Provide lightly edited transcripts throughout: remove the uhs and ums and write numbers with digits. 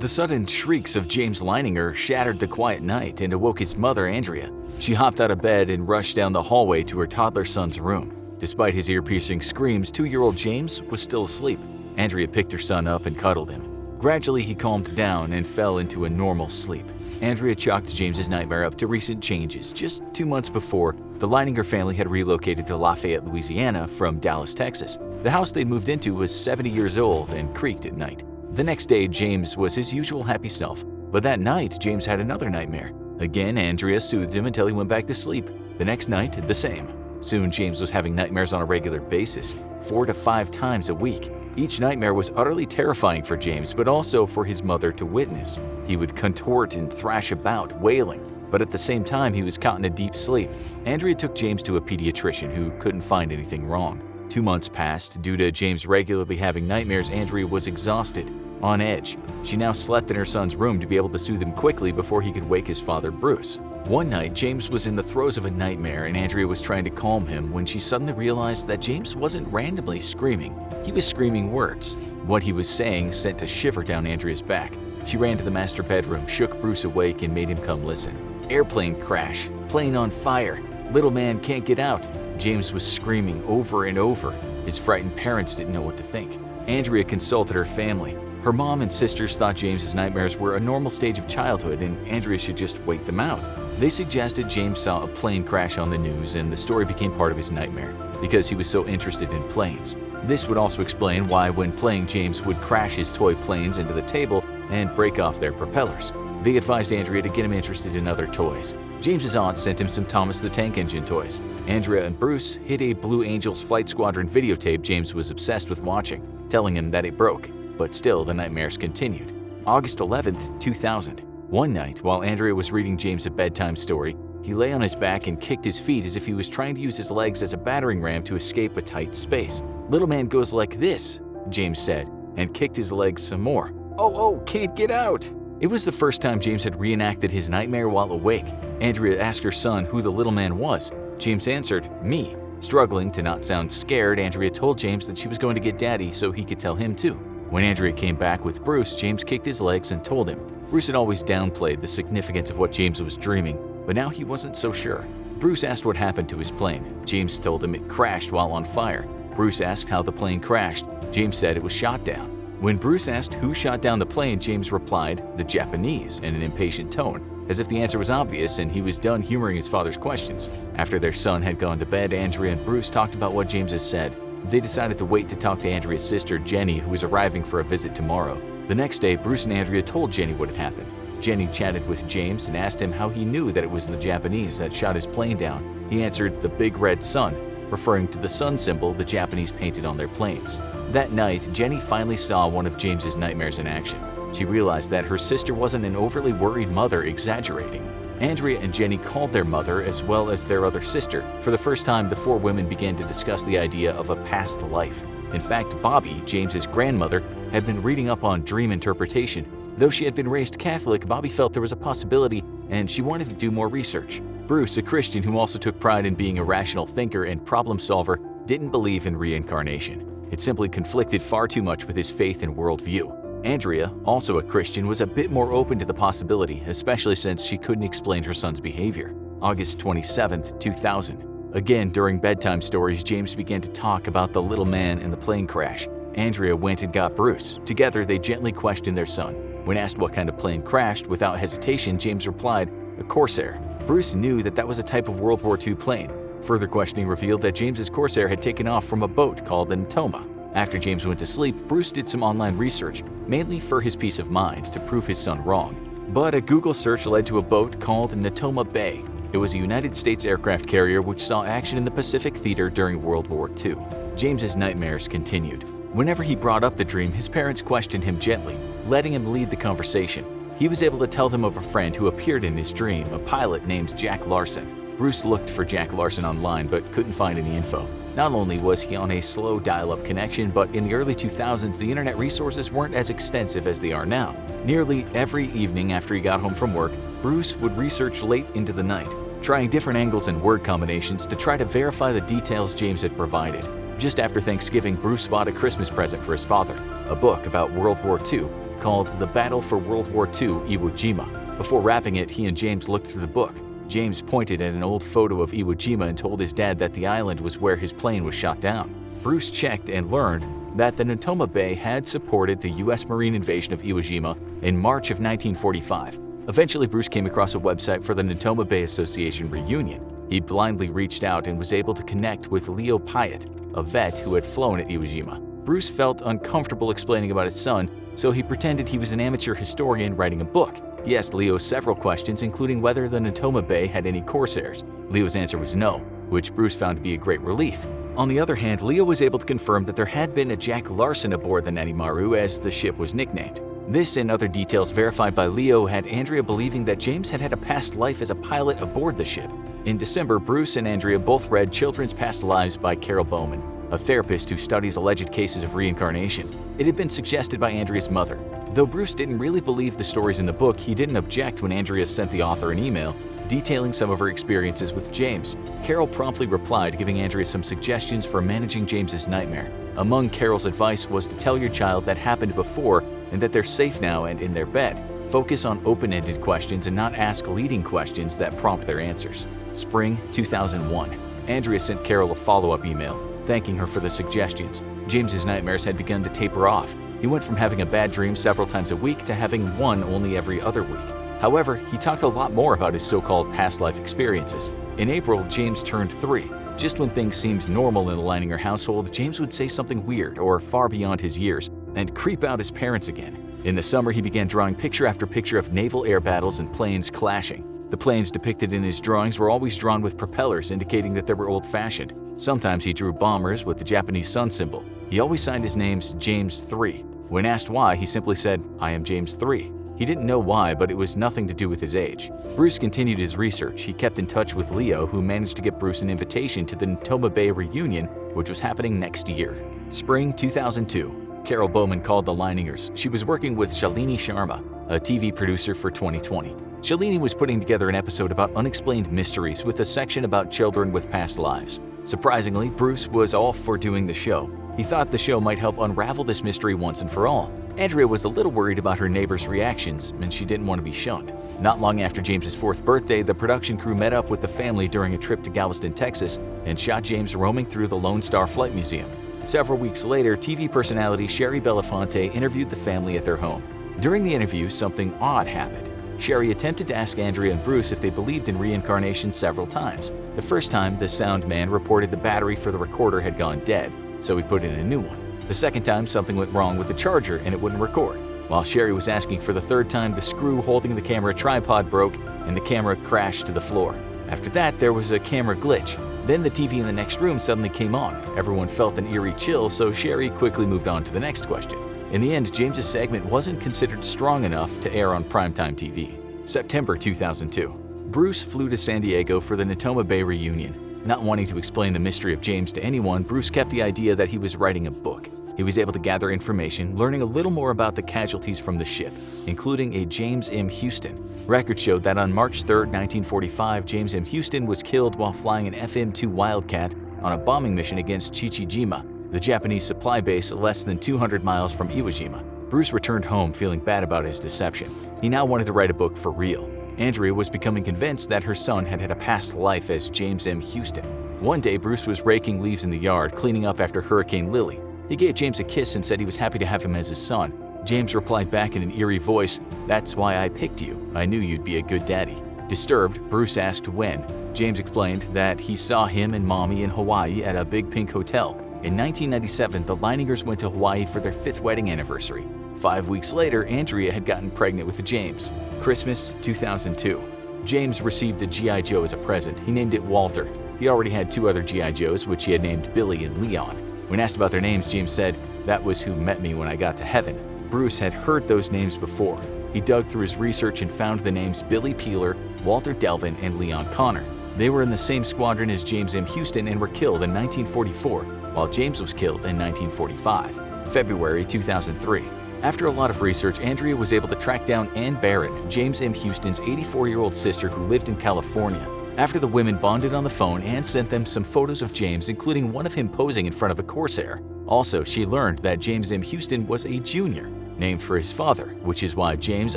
The sudden shrieks of James Leininger shattered the quiet night and awoke his mother, Andrea. She hopped out of bed and rushed down the hallway to her toddler son's room. Despite his ear-piercing screams, 2-year-old James was still asleep. Andrea picked her son up and cuddled him. Gradually, he calmed down and fell into a normal sleep. Andrea chalked James's nightmare up to recent changes. Just 2 months before, the Leininger family had relocated to Lafayette, Louisiana from Dallas, Texas. The house they'd moved into was 70 years old and creaked at night. The next day, James was his usual happy self, but that night, James had another nightmare. Again, Andrea soothed him until he went back to sleep. The next night, the same. Soon, James was having nightmares on a regular basis, 4 to 5 times a week. Each nightmare was utterly terrifying for James, but also for his mother to witness. He would contort and thrash about, wailing, but at the same time, he was caught in a deep sleep. Andrea took James to a pediatrician who couldn't find anything wrong. 2 months passed. Due to James regularly having nightmares, Andrea was exhausted, on edge. She now slept in her son's room to be able to soothe him quickly before he could wake his father, Bruce. One night, James was in the throes of a nightmare and Andrea was trying to calm him when she suddenly realized that James wasn't randomly screaming. He was screaming words. What he was saying sent a shiver down Andrea's back. She ran to the master bedroom, shook Bruce awake, and made him come listen. Airplane crash, plane on fire, little man can't get out. James was screaming over and over. His frightened parents didn't know what to think. Andrea consulted her family. Her mom and sisters thought James's nightmares were a normal stage of childhood and Andrea should just wait them out. They suggested James saw a plane crash on the news and the story became part of his nightmare because he was so interested in planes. This would also explain why when playing, James would crash his toy planes into the table and break off their propellers. They advised Andrea to get him interested in other toys. James's aunt sent him some Thomas the Tank Engine toys. Andrea and Bruce hid a Blue Angels Flight Squadron videotape James was obsessed with watching, telling him that it broke. But still, the nightmares continued. August 11th, 2000. One night, while Andrea was reading James a bedtime story, he lay on his back and kicked his feet as if he was trying to use his legs as a battering ram to escape a tight space. "Little man goes like this," James said, and kicked his legs some more. Oh, can't get out." It was the first time James had reenacted his nightmare while awake. Andrea asked her son who the little man was. James answered, "Me." Struggling to not sound scared, Andrea told James that she was going to get Daddy so he could tell him too. When Andrea came back with Bruce, James kicked his legs and told him. Bruce had always downplayed the significance of what James was dreaming, but now he wasn't so sure. Bruce asked what happened to his plane. James told him it crashed while on fire. Bruce asked how the plane crashed. James said it was shot down. When Bruce asked who shot down the plane, James replied, "The Japanese," in an impatient tone, as if the answer was obvious and he was done humoring his father's questions. After their son had gone to bed, Andrea and Bruce talked about what James had said. They decided to wait to talk to Andrea's sister, Jenny, who was arriving for a visit tomorrow. The next day, Bruce and Andrea told Jenny what had happened. Jenny chatted with James and asked him how he knew that it was the Japanese that shot his plane down. He answered, "The big red sun," referring to the sun symbol the Japanese painted on their planes. That night, Jenny finally saw one of James's nightmares in action. She realized that her sister wasn't an overly worried mother exaggerating. Andrea and Jenny called their mother as well as their other sister. For the first time, the 4 women began to discuss the idea of a past life. In fact, Bobby, James's grandmother, had been reading up on dream interpretation. Though she had been raised Catholic, Bobby felt there was a possibility and she wanted to do more research. Bruce, a Christian who also took pride in being a rational thinker and problem solver, didn't believe in reincarnation. It simply conflicted far too much with his faith and worldview. Andrea, also a Christian, was a bit more open to the possibility, especially since she couldn't explain her son's behavior. August 27th, 2000. Again, during bedtime stories, James began to talk about the little man and the plane crash. Andrea went and got Bruce. Together, they gently questioned their son. When asked what kind of plane crashed, without hesitation, James replied, "A Corsair." Bruce knew that was a type of World War II plane. Further questioning revealed that James's Corsair had taken off from a boat called a Natoma. After James went to sleep, Bruce did some online research, mainly for his peace of mind, to prove his son wrong. But a Google search led to a boat called Natoma Bay. It was a United States aircraft carrier which saw action in the Pacific Theater during World War II. James's nightmares continued. Whenever he brought up the dream, his parents questioned him gently, letting him lead the conversation. He was able to tell them of a friend who appeared in his dream, a pilot named Jack Larson. Bruce looked for Jack Larson online but couldn't find any info. Not only was he on a slow dial-up connection, but in the early 2000s, the internet resources weren't as extensive as they are now. Nearly every evening after he got home from work, Bruce would research late into the night, trying different angles and word combinations to try to verify the details James had provided. Just after Thanksgiving, Bruce bought a Christmas present for his father, a book about World War II. called The Battle for World War II Iwo Jima. Before wrapping it, he and James looked through the book. James pointed at an old photo of Iwo Jima and told his dad that the island was where his plane was shot down. Bruce checked and learned that the Natoma Bay had supported the U.S. Marine invasion of Iwo Jima in March of 1945. Eventually, Bruce came across a website for the Natoma Bay Association reunion. He blindly reached out and was able to connect with Leo Pyatt, a vet who had flown at Iwo Jima. Bruce felt uncomfortable explaining about his son, so he pretended he was an amateur historian writing a book. He asked Leo several questions, including whether the Natoma Bay had any corsairs. Leo's answer was no, which Bruce found to be a great relief. On the other hand, Leo was able to confirm that there had been a Jack Larson aboard the Nanimaru, as the ship was nicknamed. This and other details verified by Leo had Andrea believing that James had had a past life as a pilot aboard the ship. In December, Bruce and Andrea both read Children's Past Lives by Carol Bowman, a therapist who studies alleged cases of reincarnation. It had been suggested by Andrea's mother. Though Bruce didn't really believe the stories in the book, he didn't object when Andrea sent the author an email detailing some of her experiences with James. Carol promptly replied, giving Andrea some suggestions for managing James's nightmare. Among Carol's advice was to tell your child that happened before and that they're safe now and in their bed. Focus on open-ended questions and not ask leading questions that prompt their answers. Spring 2001. Andrea sent Carol a follow-up email, thanking her for the suggestions. James's nightmares had begun to taper off. He went from having a bad dream several times a week to having one only every other week. However, he talked a lot more about his so-called past life experiences. In April, James turned 3. Just when things seemed normal in the Leininger household, James would say something weird or far beyond his years and creep out his parents again. In the summer, he began drawing picture after picture of naval air battles and planes clashing. The planes depicted in his drawings were always drawn with propellers, indicating that they were old-fashioned. Sometimes he drew bombers with the Japanese sun symbol. He always signed his names James 3. When asked why, he simply said, "I am James 3. He didn't know why, but it was nothing to do with his age. Bruce continued his research. He kept in touch with Leo, who managed to get Bruce an invitation to the Natoma Bay reunion, which was happening next year. Spring 2002. Carol Bowman called the Leiningers. She was working with Shalini Sharma, a TV producer for 2020. Shalini was putting together an episode about unexplained mysteries with a section about children with past lives. Surprisingly, Bruce was all for doing the show. He thought the show might help unravel this mystery once and for all. Andrea was a little worried about her neighbors' reactions, and she didn't want to be shunned. Not long after James's 4th birthday, the production crew met up with the family during a trip to Galveston, Texas, and shot James roaming through the Lone Star Flight Museum. Several weeks later, TV personality Sherry Belafonte interviewed the family at their home. During the interview, something odd happened. Sherry attempted to ask Andrea and Bruce if they believed in reincarnation several times. The first time, the sound man reported the battery for the recorder had gone dead, so he put in a new one. The second time, something went wrong with the charger and it wouldn't record. While Sherry was asking for the third time, the screw holding the camera tripod broke and the camera crashed to the floor. After that, there was a camera glitch. Then the TV in the next room suddenly came on. Everyone felt an eerie chill, so Sherry quickly moved on to the next question. In the end, James's segment wasn't considered strong enough to air on primetime TV. September 2002. Bruce flew to San Diego for the Natoma Bay reunion. Not wanting to explain the mystery of James to anyone, Bruce kept the idea that he was writing a book. He was able to gather information, learning a little more about the casualties from the ship, including a James M. Houston. Records showed that on March 3, 1945, James M. Houston was killed while flying an FM-2 Wildcat on a bombing mission against Chichijima, the Japanese supply base less than 200 miles from Iwo Jima. Bruce returned home feeling bad about his deception. He now wanted to write a book for real. Andrea was becoming convinced that her son had had a past life as James M. Houston. One day, Bruce was raking leaves in the yard, cleaning up after Hurricane Lily. He gave James a kiss and said he was happy to have him as his son. James replied back in an eerie voice, "That's why I picked you. I knew you'd be a good daddy." Disturbed, Bruce asked when. James explained that he saw him and Mommy in Hawaii at a Big Pink hotel. In 1997, the Leiningers went to Hawaii for their 5th wedding anniversary. 5 weeks later, Andrea had gotten pregnant with James. Christmas 2002. James received a G.I. Joe as a present. He named it Walter. He already had 2 other G.I. Joes, which he had named Billy and Leon. When asked about their names, James said, "That was who met me when I got to heaven." Bruce had heard those names before. He dug through his research and found the names Billy Peeler, Walter Delvin, and Leon Connor. They were in the same squadron as James M. Houston and were killed in 1944, while James was killed in 1945. February 2003. After a lot of research, Andrea was able to track down Ann Barron, James M. Houston's 84-year-old sister who lived in California. After the women bonded on the phone, Ann sent them some photos of James, including one of him posing in front of a Corsair. Also, she learned that James M. Houston was a junior. named for his father, which is why James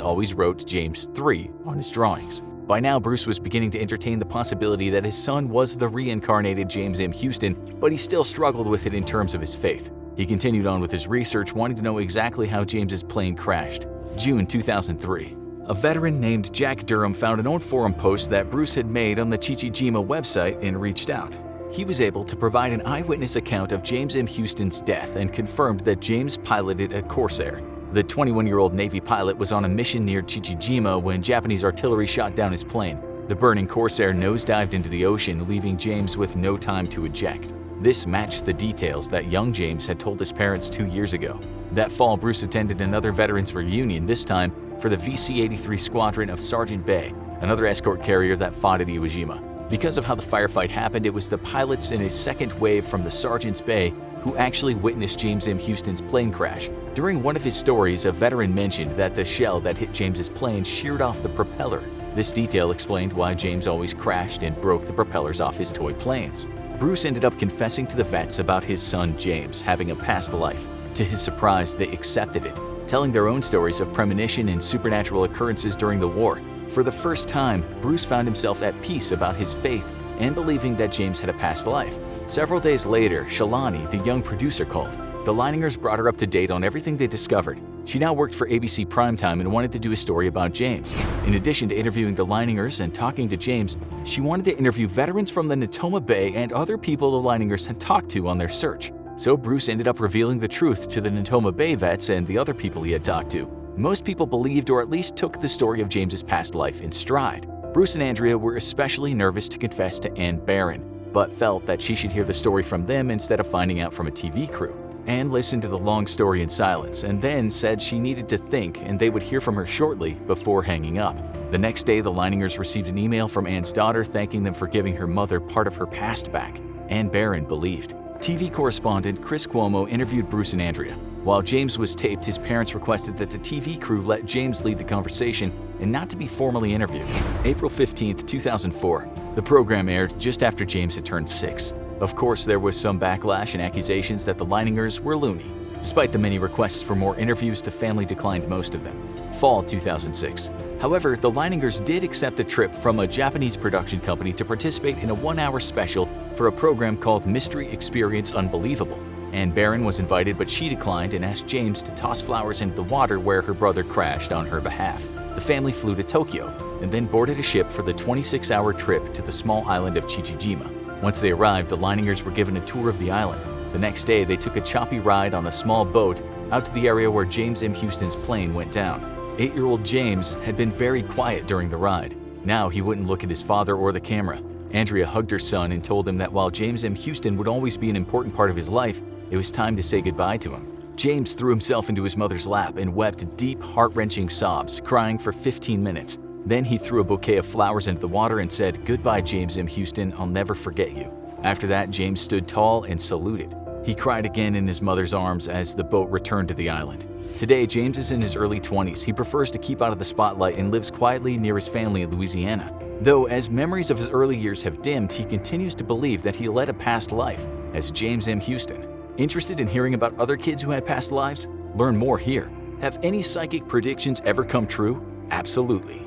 always wrote James 3 on his drawings. By now, Bruce was beginning to entertain the possibility that his son was the reincarnated James M. Houston, but he still struggled with it in terms of his faith. He continued on with his research, wanting to know exactly how James's plane crashed. June 2003. A veteran named Jack Durham found an old forum post that Bruce had made on the Chichijima website and reached out. He was able to provide an eyewitness account of James M. Houston's death and confirmed that James piloted a Corsair. The 21-year-old Navy pilot was on a mission near Chichijima when Japanese artillery shot down his plane. The burning Corsair nosedived into the ocean, leaving James with no time to eject. This matched the details that young James had told his parents 2 years ago. That fall, Bruce attended another veterans reunion, this time for the VC-83 squadron of Sergeant Bay, another escort carrier that fought at Iwo Jima. Because of how the firefight happened, it was the pilots in a second wave from the Sergeant's Bay who actually witnessed James M. Houston's plane crash. During one of his stories, a veteran mentioned that the shell that hit James's plane sheared off the propeller. This detail explained why James always crashed and broke the propellers off his toy planes. Bruce ended up confessing to the vets about his son James having a past life. To his surprise, they accepted it, telling their own stories of premonition and supernatural occurrences during the war. For the first time, Bruce found himself at peace about his faith and believing that James had a past life. Several days later, Shalani, the young producer, called. The Leiningers brought her up to date on everything they discovered. She now worked for ABC Primetime and wanted to do a story about James. In addition to interviewing the Leiningers and talking to James, she wanted to interview veterans from the Natoma Bay and other people the Leiningers had talked to on their search. So Bruce ended up revealing the truth to the Natoma Bay vets and the other people he had talked to. Most people believed or at least took the story of James's past life in stride. Bruce and Andrea were especially nervous to confess to Anne Barron, but felt that she should hear the story from them instead of finding out from a TV crew. Anne listened to the long story in silence and then said she needed to think and they would hear from her shortly before hanging up. The next day, the Leiningers received an email from Anne's daughter thanking them for giving her mother part of her past back. Anne Barron believed. TV correspondent Chris Cuomo interviewed Bruce and Andrea. While James was taped, his parents requested that the TV crew let James lead the conversation and not to be formally interviewed. April 15, 2004. The program aired just after James had turned 6. Of course, there was some backlash and accusations that the Leiningers were loony. Despite the many requests for more interviews, the family declined most of them. Fall 2006. However, the Leiningers did accept a trip from a Japanese production company to participate in a 1-hour special for a program called Mystery Experience Unbelievable. Anne Barron was invited, but she declined and asked James to toss flowers into the water where her brother crashed on her behalf. The family flew to Tokyo and then boarded a ship for the 26-hour trip to the small island of Chichijima. Once they arrived, the Leiningers were given a tour of the island. The next day, they took a choppy ride on a small boat out to the area where James M. Houston's plane went down. 8-year-old James had been very quiet during the ride. Now he wouldn't look at his father or the camera. Andrea hugged her son and told him that while James M. Houston would always be an important part of his life, it was time to say goodbye to him. James threw himself into his mother's lap and wept deep, heart-wrenching sobs, crying for 15 minutes. Then he threw a bouquet of flowers into the water and said, "Goodbye, James M. Houston, I'll never forget you." After that, James stood tall and saluted. He cried again in his mother's arms as the boat returned to the island. Today, James is in his early 20s. He prefers to keep out of the spotlight and lives quietly near his family in Louisiana. Though as memories of his early years have dimmed, he continues to believe that he led a past life as James M. Houston. Interested in hearing about other kids who had past lives? Learn more here. Have any psychic predictions ever come true? Absolutely.